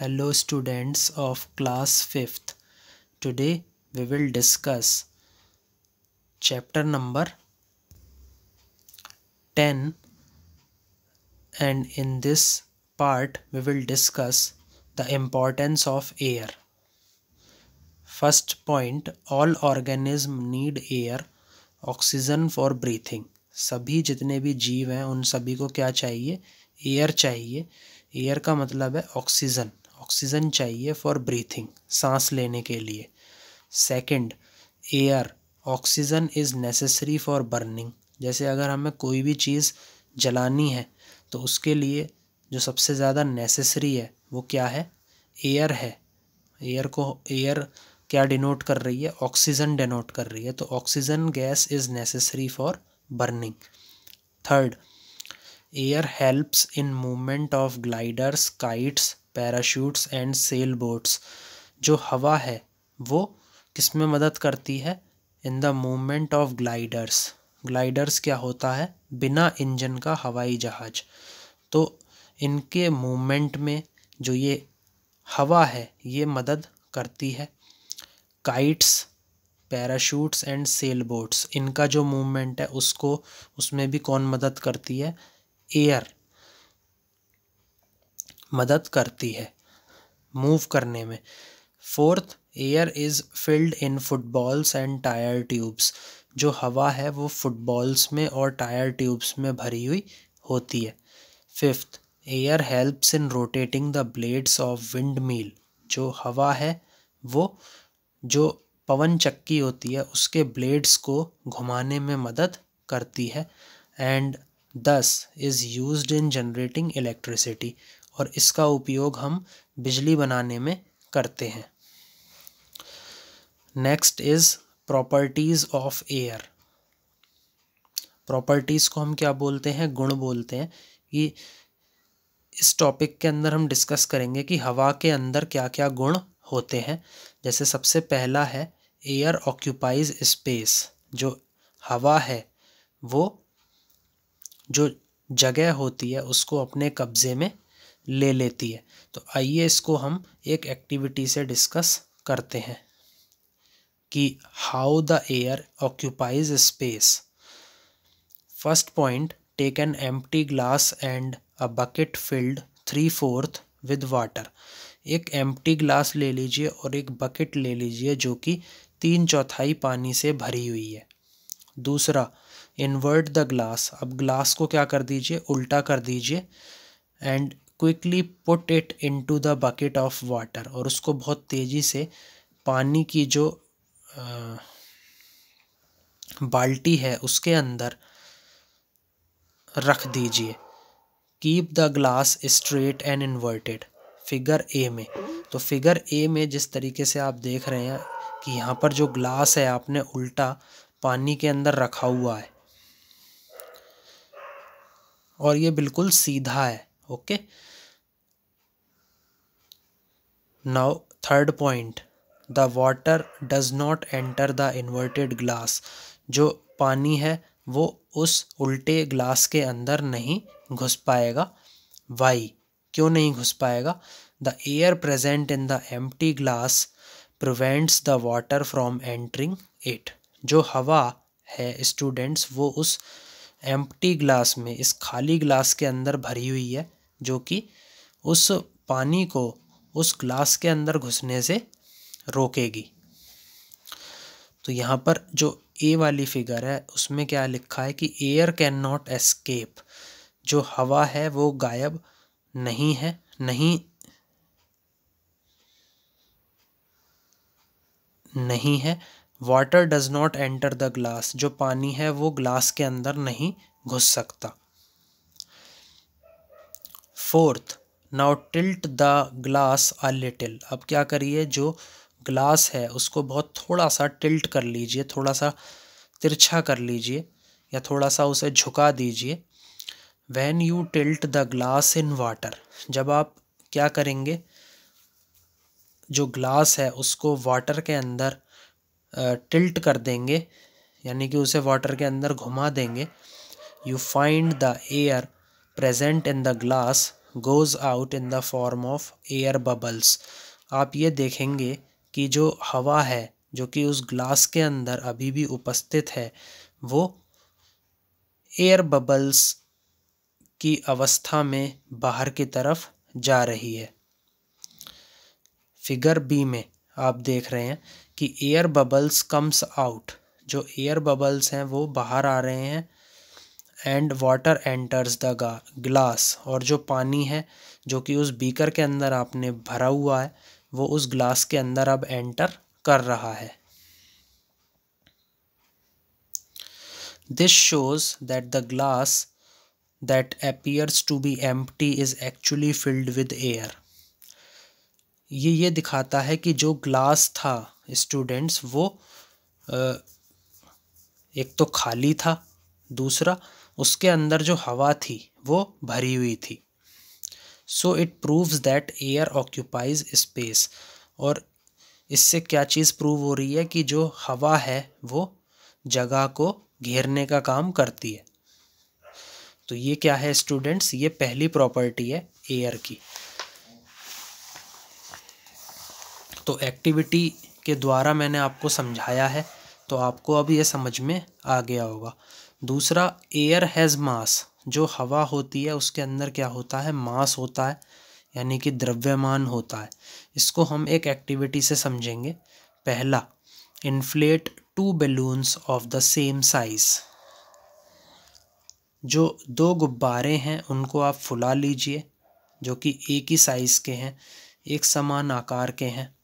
Hello students of class 5th. Today we will discuss chapter number 10, and in this part we will discuss the importance of air. First point, all organisms need air, oxygen for breathing. सभी जितने भी जीव हैं उन सभी को क्या चाहिए? एयर चाहिए. एयर का मतलब है ऑक्सीजन. ऑक्सीजन चाहिए फॉर ब्रीथिंग, सांस लेने के लिए. Second, air oxygen is necessary for burning. जैसे अगर हमें कोई भी चीज़ जलानी है तो उसके लिए जो सबसे ज़्यादा नेसेसरी है वो क्या है? एयर है. एयर क्या डिनोट कर रही है? ऑक्सीजन डिनोट कर रही है. तो oxygen gas is necessary for burning. Third, air helps in movement of gliders, kites, parachutes and sail boats. जो हवा है वो किस में मदद करती है? In the movement of gliders. Gliders क्या होता है? बिना इंजन का हवाई जहाज. तो इनके मूवमेंट में जो ये हवा है ये मदद करती है. Kites, parachutes and sail boats, इनका जो मूवमेंट है उसमें भी कौन मदद करती है? एयर मदद करती है मूव करने में. Fourth, air is filled in footballs and tyre tubes. जो हवा है वो फुटबॉल्स में और टायर ट्यूब्स में भरी हुई होती है. Fifth, air helps in rotating the blades of wind mill. जो हवा है वो जो पवन चक्की होती है उसके ब्लेड्स को घुमाने में मदद करती है. एंड दस is used in generating electricity. और इसका उपयोग हम बिजली बनाने में करते हैं. Next is properties of air. Properties को हम क्या बोलते हैं? गुण बोलते हैं. कि इस टॉपिक के अंदर हम डिस्कस करेंगे कि हवा के अंदर क्या क्या गुण होते हैं. जैसे सबसे पहला है एयर ऑक्यूपाइज स्पेस. जो हवा है वो जो जगह होती है उसको अपने कब्जे में ले लेती है. तो आइए इसको हम एक एक्टिविटी से डिस्कस करते हैं कि how the air occupies space. First point, take an empty glass and a bucket filled 3/4 with water. एक एम्प्टी ग्लास ले लीजिए और एक बकेट ले लीजिए जो कि 3/4 पानी से भरी हुई है. दूसरा, इन्वर्ट द ग्लास. अब ग्लास को क्या कर दीजिए? उल्टा कर दीजिए. And quickly put it into the bucket of water. और उसको बहुत तेज़ी से पानी की जो बाल्टी है उसके अंदर रख दीजिए. Keep the glass straight and inverted. Figure A में. तो फिगर ए में जिस तरीके से आप देख रहे हैं कि यहाँ पर जो ग्लास है आपने उल्टा पानी के अंदर रखा हुआ है और ये बिल्कुल सीधा है. Okay. Now third point, the water does not enter the inverted glass. जो पानी है वो उस उल्टे ग्लास के अंदर नहीं घुस पाएगा. वाई? क्यों नहीं घुस पाएगा? The air present in the empty glass prevents the water from entering it. जो हवा है स्टूडेंट्स वो उस एम्प्टी ग्लास में, इस खाली ग्लास के अंदर भरी हुई है जो कि उस पानी को उस ग्लास के अंदर घुसने से रोकेगी. तो यहाँ पर जो ए वाली फिगर है उसमें क्या लिखा है कि एयर कैन नॉट एस्केप. जो हवा है वो गायब नहीं है, नहीं है. Water does not enter the glass. जो पानी है वो ग्लास के अंदर नहीं घुस सकता. Fourth, now tilt the glass a little. अब क्या करिए, जो ग्लास है उसको बहुत थोड़ा सा टिल्ट कर लीजिए, थोड़ा सा तिरछा कर लीजिए या थोड़ा सा उसे झुका दीजिए. When you tilt the glass in water. जब आप क्या करेंगे, जो ग्लास है उसको वाटर के अंदर टिल्ट कर देंगे यानी कि उसे वाटर के अंदर घुमा देंगे. You find the air present in the glass goes out in the form of air bubbles। आप ये देखेंगे कि जो हवा है जो कि उस ग्लास के अंदर अभी भी उपस्थित है वो एयर बबल्स की अवस्था में बाहर की तरफ जा रही है। फिगर बी में आप देख रहे हैं कि एयर बबल्स कम्स आउट, जो एयर बबल्स हैं वो बाहर आ रहे हैं। And water enters the glass, और जो पानी है जो कि उस बीकर के अंदर आपने भरा हुआ है वो उस ग्लास के अंदर अब एंटर कर रहा है। This shows that the glass that appears to be empty is actually filled with air। ये दिखाता है कि जो ग्लास था स्टूडेंट्स वो एक तो खाली था, दूसरा उसके अंदर जो हवा थी वो भरी हुई थी। So it proves that air occupies space. और इससे क्या चीज़ प्रूव हो रही है कि जो हवा है वो जगह को घेरने का काम करती है। तो ये क्या है स्टूडेंट्स, ये पहली प्रॉपर्टी है एयर की। तो एक्टिविटी के द्वारा मैंने आपको समझाया है तो आपको अब ये समझ में आ गया होगा। दूसरा, एयर हैज़ मास, जो हवा होती है उसके अंदर क्या होता है, मास होता है, यानी कि द्रव्यमान होता है। इसको हम एक एक्टिविटी से समझेंगे। पहला, inflate 2 balloons of the same size. जो 2 गुब्बारे हैं उनको आप फुला लीजिए जो कि एक ही साइज़ के हैं, एक समान आकार के हैं,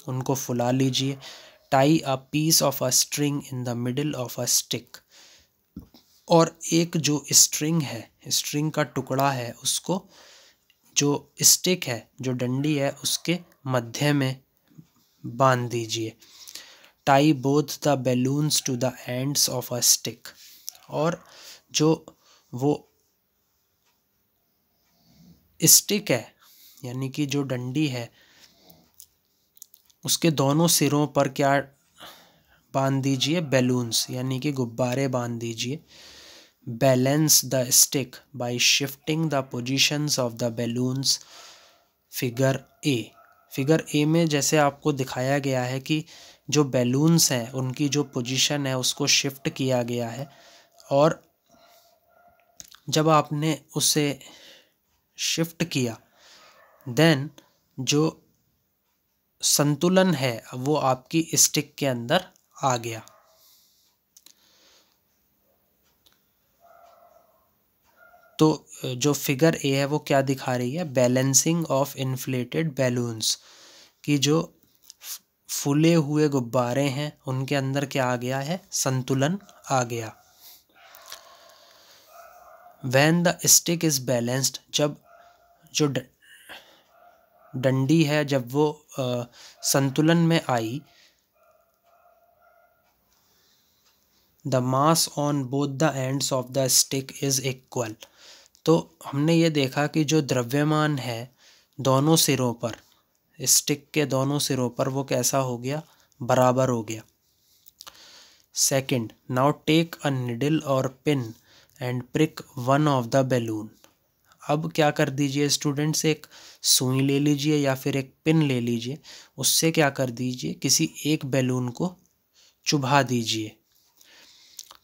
उनको फुला लीजिए। Tie a piece of a string in the middle of a stick. और एक जो स्ट्रिंग है, स्ट्रिंग का टुकड़ा है, उसको जो स्टिक है, जो डंडी है, उसके मध्य में बांध दीजिए। Tie both the balloons to the ends of a stick. और जो वो स्टिक है यानी कि जो डंडी है उसके दोनों सिरों पर क्या बांध दीजिए, बैलून्स यानी कि गुब्बारे बांध दीजिए। Balance the stick by shifting the positions of the balloons. Figure A. Figure A में जैसे आपको दिखाया गया है कि जो बैलून्स हैं उनकी जो पोजीशन है उसको शिफ्ट किया गया है, और जब आपने उसे शिफ्ट किया देन जो संतुलन है वो आपकी स्टिक के अंदर आ गया। तो जो फिगर ए है वो क्या दिखा रही है, बैलेंसिंग ऑफ इन्फ्लेटेड बैलून्स, कि जो फूले हुए गुब्बारे हैं उनके अंदर क्या आ गया है, संतुलन आ गया। When the stick is balanced, जब जो डंडी है जब वो संतुलन में आई, the mass on both the ends of the stick is equal। तो हमने ये देखा कि जो द्रव्यमान है दोनों सिरों पर, स्टिक के दोनों सिरों पर, वो कैसा हो गया, बराबर हो गया। Second, now take a needle और pin and prick one of the balloon. अब क्या कर दीजिए स्टूडेंट्स, एक सुई ले लीजिए या फिर एक पिन ले लीजिए, उससे क्या कर दीजिए, किसी एक बैलून को चुभा दीजिए।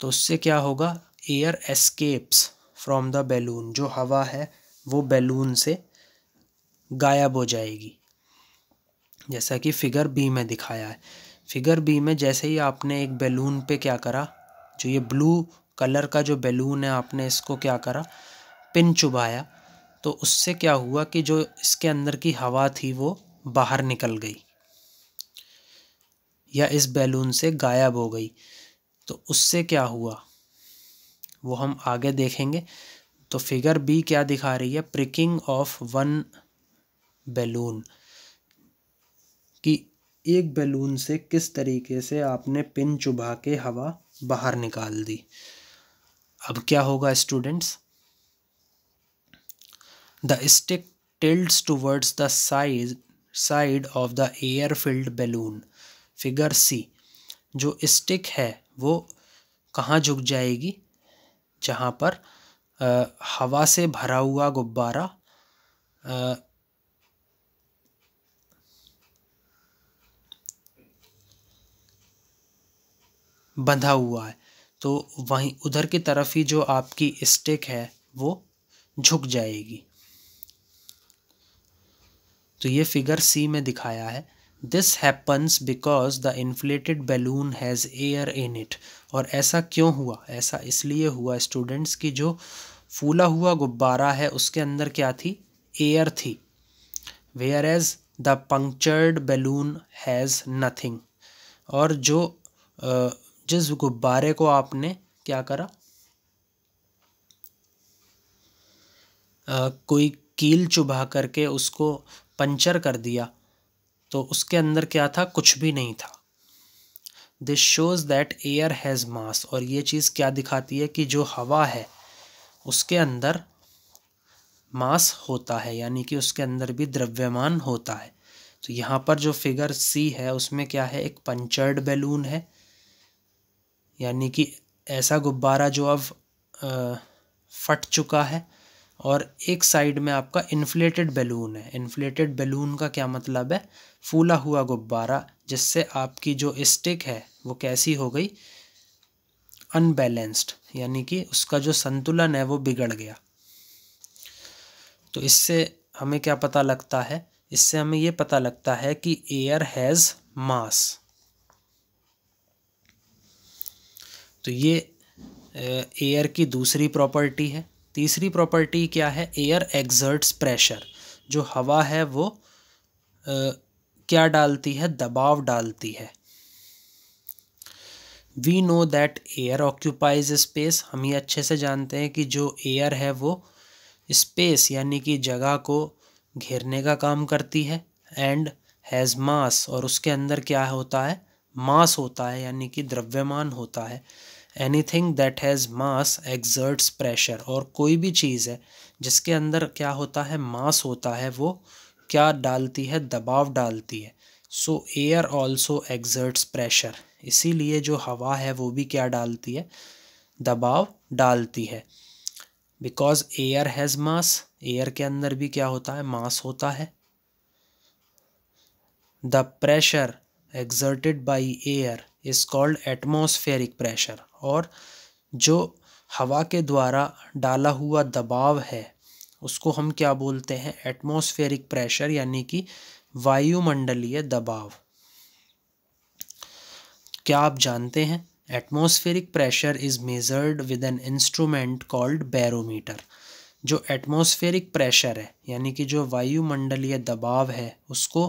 तो उससे क्या होगा, air escapes from the balloon, जो हवा है वो बैलून से गायब हो जाएगी, जैसा कि फिगर बी में दिखाया है। फिगर बी में जैसे ही आपने एक बैलून पे क्या करा, जो ये ब्लू कलर का जो बैलून है आपने इसको क्या करा, पिन चुभाया, तो उससे क्या हुआ कि जो इसके अंदर की हवा थी वो बाहर निकल गई या इस बैलून से गायब हो गई। तो उससे क्या हुआ वो हम आगे देखेंगे। तो फिगर बी क्या दिखा रही है, प्रिकिंग ऑफ वन बैलून, कि एक बैलून से किस तरीके से आपने पिन चुभा के हवा बाहर निकाल दी। अब क्या होगा students, the stick tilts towards the side of the air filled balloon। Figure C, जो स्टिक है वो कहाँ झुक जाएगी, जहाँ पर हवा से भरा हुआ गुब्बारा बंधा हुआ है, तो वहीं उधर की तरफ ही जो आपकी स्टिक है वो झुक जाएगी। तो ये फिगर सी में दिखाया है। This happens because the inflated balloon has air in it. और ऐसा क्यों हुआ? ऐसा इसलिए हुआ स्टूडेंट्स कि जो फूला हुआ गुब्बारा है उसके अंदर क्या थी? एयर थी। Whereas the punctured balloon has nothing. और जो जिस गुब्बारे को आपने क्या करा, कोई कील चुभा करके उसको पंचर कर दिया, तो उसके अंदर क्या था? कुछ भी नहीं था। This shows that air has मास। और ये चीज़ क्या दिखाती है कि जो हवा है उसके अंदर मास होता है, यानी कि उसके अंदर भी द्रव्यमान होता है। तो यहाँ पर जो फिगर सी है उसमें क्या है? एक पंचर्ड बैलून है, यानी कि ऐसा गुब्बारा जो अब फट चुका है। और एक साइड में आपका इन्फ्लेटेड बैलून है। इन्फ्लेटेड बैलून का क्या मतलब है? फूला हुआ गुब्बारा, जिससे आपकी जो स्टिक है वो कैसी हो गई? अनबैलेंस्ड, यानी कि उसका जो संतुलन है वो बिगड़ गया। तो इससे हमें क्या पता लगता है? इससे हमें ये पता लगता है कि एयर हैज़ मास। तो ये एयर की दूसरी प्रॉपर्टी है। तीसरी प्रॉपर्टी क्या है? Air exerts pressure. जो हवा है वो क्या डालती है? दबाव डालती है। We know that air occupies space. हम ये अच्छे से जानते हैं कि जो एयर है वो स्पेस यानी कि जगह को घेरने का काम करती है। एंड हैज़ मास। और उसके अंदर क्या होता है? मास होता है, यानी कि द्रव्यमान होता है। Anything that has mass exerts pressure. और कोई भी चीज़ है जिसके अंदर क्या होता है? मास होता है, वो क्या डालती है? दबाव डालती है। सो एयर ऑल्सो एक्सर्ट्स प्रेशर। इसीलिए जो हवा है वो भी क्या डालती है? दबाव डालती है। Because air has mass. Air के अंदर भी क्या होता है? मास होता है। The pressure exerted by air is called atmospheric pressure. और जो हवा के द्वारा डाला हुआ दबाव है उसको हम क्या बोलते हैं? एटमॉस्फेरिक प्रेशर, यानी कि वायुमंडलीय दबाव। क्या आप जानते हैं? Atmospheric pressure is measured with an instrument called barometer. जो एटमॉस्फेरिक प्रेशर है यानी कि जो वायुमंडलीय दबाव है उसको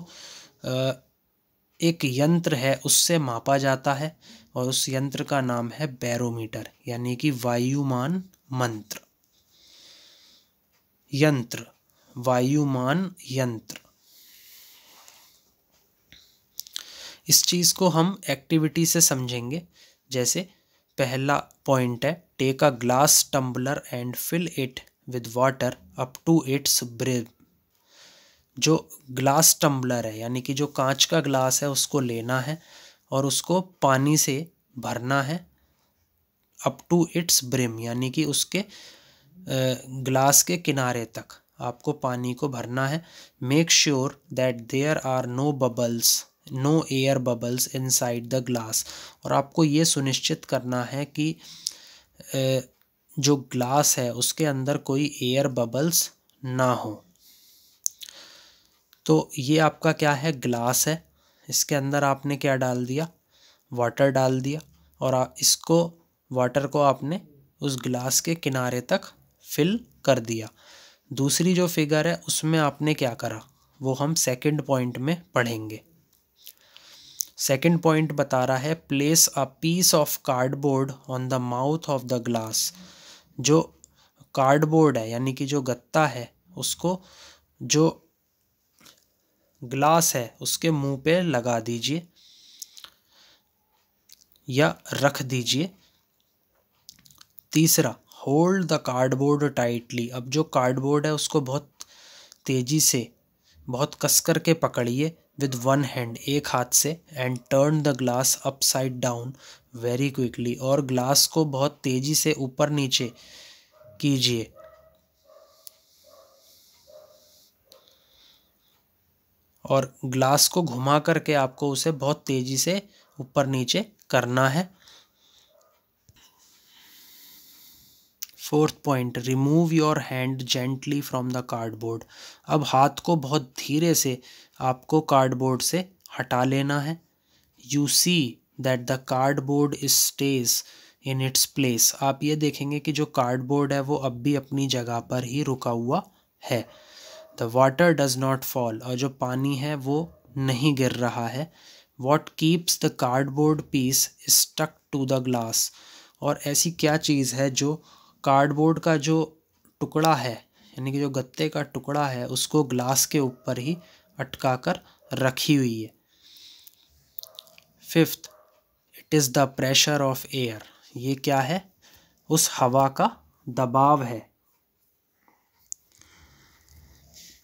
एक यंत्र है उससे मापा जाता है, और उस यंत्र का नाम है बैरोमीटर, यानी कि वायुमान मंत्र यंत्र, वायुमान यंत्र। इस चीज़ को हम एक्टिविटी से समझेंगे। जैसे पहला पॉइंट है, take a glass tumbler and fill it with water up to its brim. जो ग्लास टम्बलर है यानी कि जो कांच का ग्लास है उसको लेना है और उसको पानी से भरना है अप टू इट्स ब्रिम, यानी कि उसके ग्लास के किनारे तक आपको पानी को भरना है। Make sure that there are no bubbles, no air bubbles inside the glass. और आपको ये सुनिश्चित करना है कि जो ग्लास है उसके अंदर कोई एयर बबल्स ना हो। तो ये आपका क्या है? ग्लास है। इसके अंदर आपने क्या डाल दिया? वाटर डाल दिया। और इसको वाटर को आपने उस ग्लास के किनारे तक फिल कर दिया। दूसरी जो फिगर है उसमें आपने क्या करा वो हम सेकंड पॉइंट में पढ़ेंगे। सेकंड पॉइंट बता रहा है, place a piece of cardboard on the mouth of the glass. जो कार्डबोर्ड है यानी कि जो गत्ता है उसको जो ग्लास है उसके मुंह पे लगा दीजिए या रख दीजिए। तीसरा, होल्ड द कार्डबोर्ड टाइटली। अब जो कार्डबोर्ड है उसको बहुत तेजी से, बहुत कस कर के पकड़िए विद वन हैंड, एक हाथ से। And turn the glass upside down very quickly. और ग्लास को बहुत तेजी से ऊपर नीचे कीजिए। और ग्लास को घुमा करके आपको उसे बहुत तेजी से ऊपर नीचे करना है। Fourth point, remove your hand gently from the cardboard. अब हाथ को बहुत धीरे से आपको कार्डबोर्ड से हटा लेना है। You see that the cardboard stage in its place. आप ये देखेंगे कि जो कार्डबोर्ड है वो अब भी अपनी जगह पर ही रुका हुआ है। The water does not fall, और जो पानी है वो नहीं गिर रहा है। What keeps the cardboard piece stuck to the glass, और ऐसी क्या चीज़ है जो कार्डबोर्ड का जो टुकड़ा है, यानी कि जो गत्ते का टुकड़ा है, उसको ग्लास के ऊपर ही अटका कर रखी हुई है। Fifth, it is the pressure of air. ये क्या है? उस हवा का दबाव है।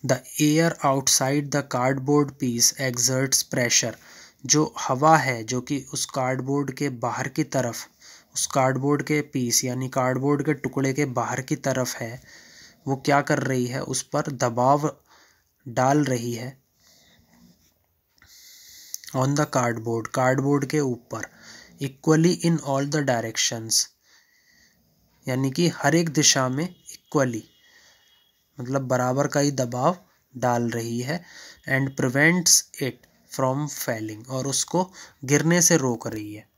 The air outside the cardboard piece exerts pressure. जो हवा है जो कि उस कार्डबोर्ड के बाहर की तरफ, उस कार्डबोर्ड के पीस यानी कार्डबोर्ड के टुकड़े के बाहर की तरफ है, वो क्या कर रही है? उस पर दबाव डाल रही है। ऑन द कार्डबोर्ड, कार्डबोर्ड के ऊपर। Equally in all the directions, यानी कि हर एक दिशा में इक्वली, मतलब बराबर का ही दबाव डाल रही है। And prevents it from falling, और उसको गिरने से रोक रही है।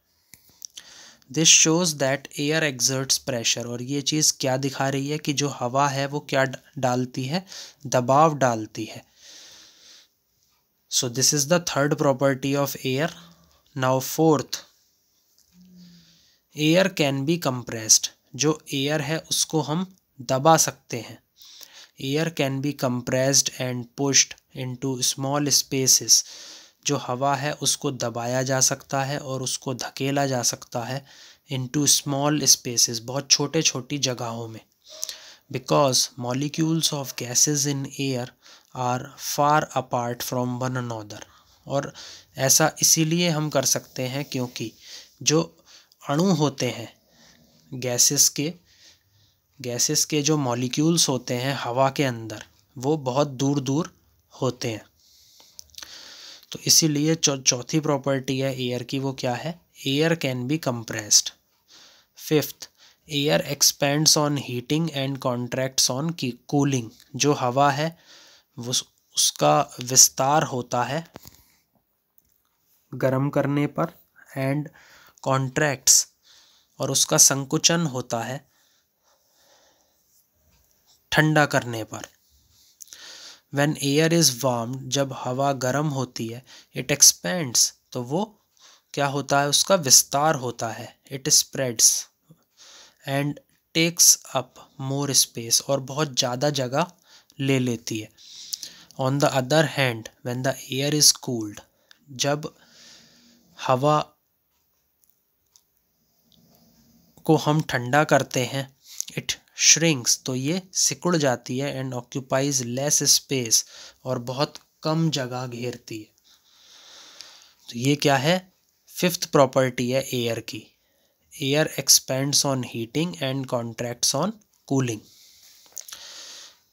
This shows that air exerts pressure, और ये चीज़ क्या दिखा रही है कि जो हवा है वो क्या डालती है? दबाव डालती है। So this is the third property of air. Now fourth, air can be compressed. जो एयर है उसको हम दबा सकते हैं। Air can be compressed and pushed into small spaces. जो हवा है उसको दबाया जा सकता है और उसको धकेला जा सकता है इनटू स्मॉल स्पेसेस, बहुत छोटे छोटी जगहों में। Because molecules of gases in air are far apart from one another. और ऐसा इसीलिए हम कर सकते हैं क्योंकि जो अणु होते हैं गैसेस के जो मॉलिक्यूल्स होते हैं हवा के अंदर, वो बहुत दूर दूर होते हैं। तो इसीलिए चौथी प्रॉपर्टी है एयर की, वो क्या है? Air can be compressed. Fifth, air expands on heating and contracts on cooling. जो हवा है वो उसका विस्तार होता है गर्म करने पर, एंड कॉन्ट्रैक्ट्स, और उसका संकुचन होता है ठंडा करने पर। When air is warmed, जब हवा गर्म होती है, it expands, तो वो क्या होता है? उसका विस्तार होता है। It spreads and takes up more space, और बहुत ज़्यादा जगह ले लेती है। On the other hand, when the air is cooled, जब हवा को हम ठंडा करते हैं, it shrinks, तो ये सिकुड़ जाती है। एंड ऑक्यूपाइज लेस स्पेस, और बहुत कम जगह घेरती है। तो ये क्या है? फिफ्थ प्रॉपर्टी है एयर की। Air expands on heating and contracts on cooling.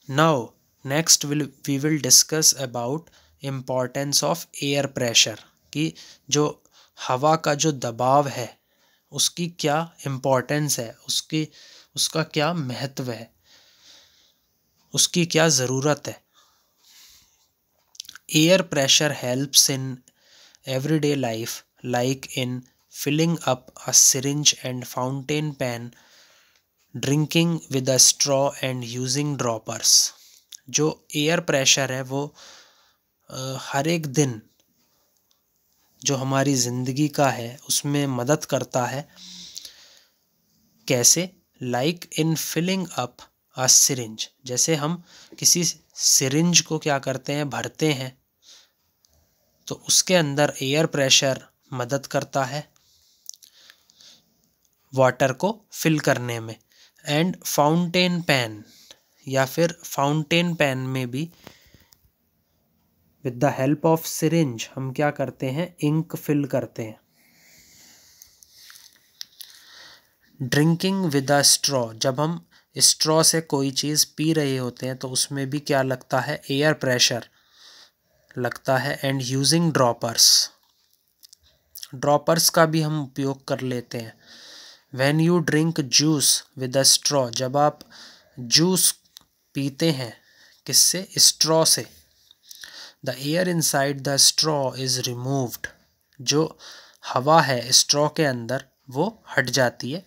Now next we will discuss about importance of air pressure, कि जो हवा का जो दबाव है उसकी क्या इम्पोर्टेंस है, उसका क्या महत्व है, उसकी क्या ज़रूरत है। Air pressure helps in everyday life, like in filling up a syringe and fountain pen, drinking with a straw and using droppers. जो एयर प्रेशर है वो हर एक दिन जो हमारी ज़िंदगी का है उसमें मदद करता है। कैसे? Like in filling up a syringe, जैसे हम किसी सिरिंज को क्या करते हैं? भरते हैं, तो उसके अंदर एयर प्रेशर मदद करता है वाटर को फिल करने में। एंड फाउंटेन पेन, या फिर फाउंटेन पेन में भी with the help of syringe हम क्या करते हैं? इंक फिल करते हैं। ड्रिंकिंग विद अ स्ट्रॉ, जब हम स्ट्रॉ से कोई चीज़ पी रहे होते हैं तो उसमें भी क्या लगता है? Air pressure. लगता है। एंड यूजिंग ड्रॉपर्स का भी हम उपयोग कर लेते हैं। When you drink juice with a straw, जब आप जूस पीते हैं किससे? स्ट्रॉ से। The air inside the straw is removed, जो हवा है स्ट्रॉ के अंदर वो हट जाती है।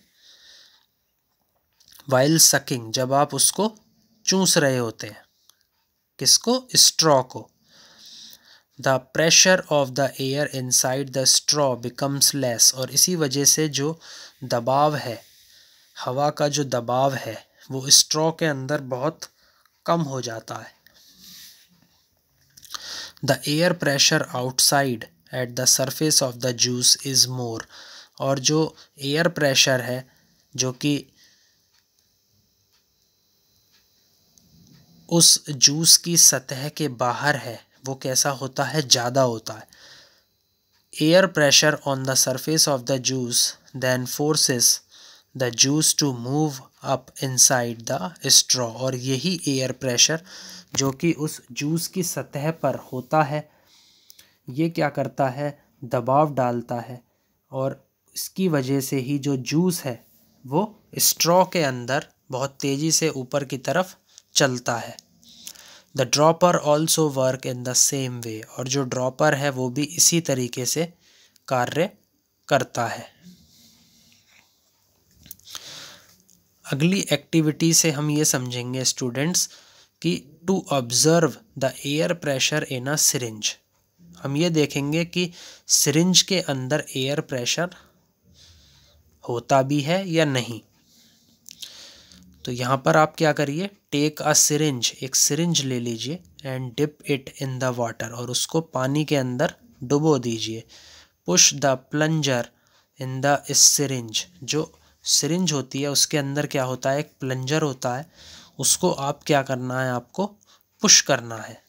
वाइल सकिंग, जब आप उसको चूस रहे होते हैं, किसको? स्ट्रॉ को। The pressure of the air inside the straw becomes less, और इसी वजह से जो दबाव है, हवा का जो दबाव है वो स्ट्रॉ के अंदर बहुत कम हो जाता है। The air pressure outside at the surface of the juice is more, और जो एयर प्रेशर है जो कि उस जूस की सतह के बाहर है वो कैसा होता है? ज़्यादा होता है। Air pressure on the surface of the juice then forces the juice to move up inside the straw, और यही एयर प्रेशर जो कि उस जूस की सतह पर होता है ये क्या करता है? दबाव डालता है, और इसकी वजह से ही जो जूस है वो स्ट्रॉ के अंदर बहुत तेज़ी से ऊपर की तरफ चलता है। The dropper also work in the same way, और जो ड्रॉपर है वो भी इसी तरीके से कार्य करता है। अगली एक्टिविटी से हम ये समझेंगे स्टूडेंट्स कि to observe the air pressure in a syringe. हम ये देखेंगे कि सिरिंज के अंदर एयर प्रेशर होता भी है या नहीं। तो यहाँ पर आप क्या करिए? टेक अ सिरिंज, एक सिरिंज ले लीजिए, and dip it in the water, और उसको पानी के अंदर डुबो दीजिए। Push the plunger in the syringe, जो सिरिंज होती है उसके अंदर क्या होता है? एक प्लंजर होता है, उसको आप क्या करना है? आपको पुश करना है।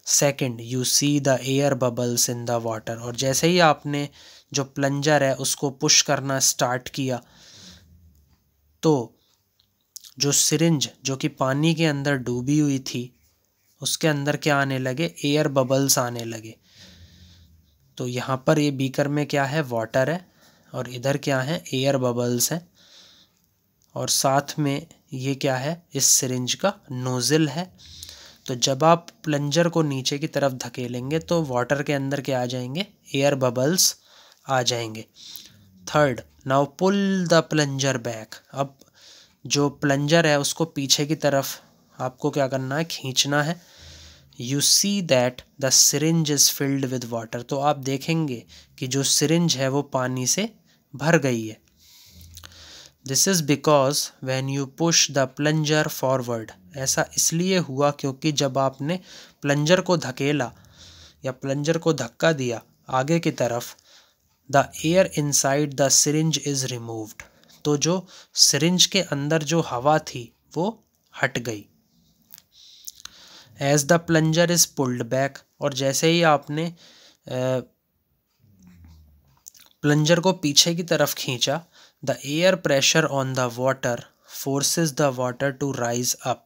Second, you see the air bubbles in the water, और जैसे ही आपने जो प्लंजर है उसको पुश करना स्टार्ट किया तो जो सिरिंज जो कि पानी के अंदर डूबी हुई थी उसके अंदर क्या आने लगे? एयर बबल्स आने लगे। तो यहाँ पर ये बीकर में क्या है? वाटर है, और इधर क्या है? एयर बबल्स हैं, और साथ में ये क्या है? इस सिरिंज का नोज़ल है। तो जब आप प्लंजर को नीचे की तरफ धकेलेंगे तो वाटर के अंदर क्या आ जाएंगे? एयर बबल्स आ जाएंगे। Third, now pull the plunger back, अब जो प्लंजर है उसको पीछे की तरफ आपको क्या करना है? खींचना है। You see that the syringe is filled with water, तो आप देखेंगे कि जो सिरिंज है वो पानी से भर गई है। This is because when you push the plunger forward, ऐसा इसलिए हुआ क्योंकि जब आपने प्लंजर को धकेला या प्लंजर को धक्का दिया आगे की तरफ, the air inside the syringe is removed, तो जो सिरिंज के अंदर जो हवा थी वो हट गई। As the plunger is pulled back, और जैसे ही आपने प्लंजर को पीछे की तरफ खींचा, the air pressure on the water forces the water to rise up,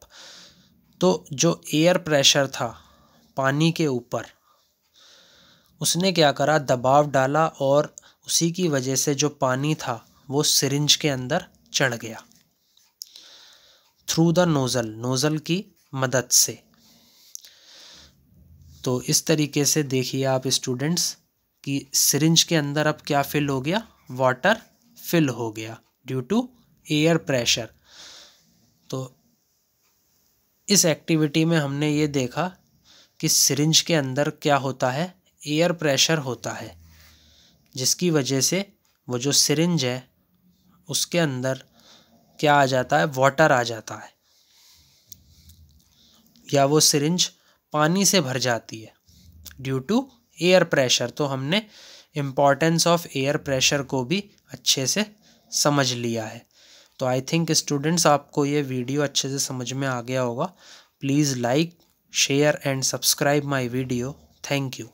तो जो एयर प्रेशर था पानी के ऊपर उसने क्या करा? दबाव डाला, और उसी की वजह से जो पानी था वो सिरिंज के अंदर चढ़ गया। थ्रू द नोज़ल, नोज़ल की मदद से। तो इस तरीके से देखिए आप स्टूडेंट्स कि सिरिंज के अंदर अब क्या फिल हो गया? वाटर फिल हो गया ड्यू टू एयर प्रेशर। तो इस एक्टिविटी में हमने ये देखा कि सिरिंज के अंदर क्या होता है? एयर प्रेशर होता है, जिसकी वजह से वो जो सिरिंज है उसके अंदर क्या आ जाता है? वाटर आ जाता है, या वो सिरिंज पानी से भर जाती है ड्यू टू एयर प्रेशर। तो हमने इम्पॉर्टेंस ऑफ एयर प्रेशर को भी अच्छे से समझ लिया है। तो आई थिंक स्टूडेंट्स आपको ये वीडियो अच्छे से समझ में आ गया होगा। Please like, share and subscribe my video. Thank you.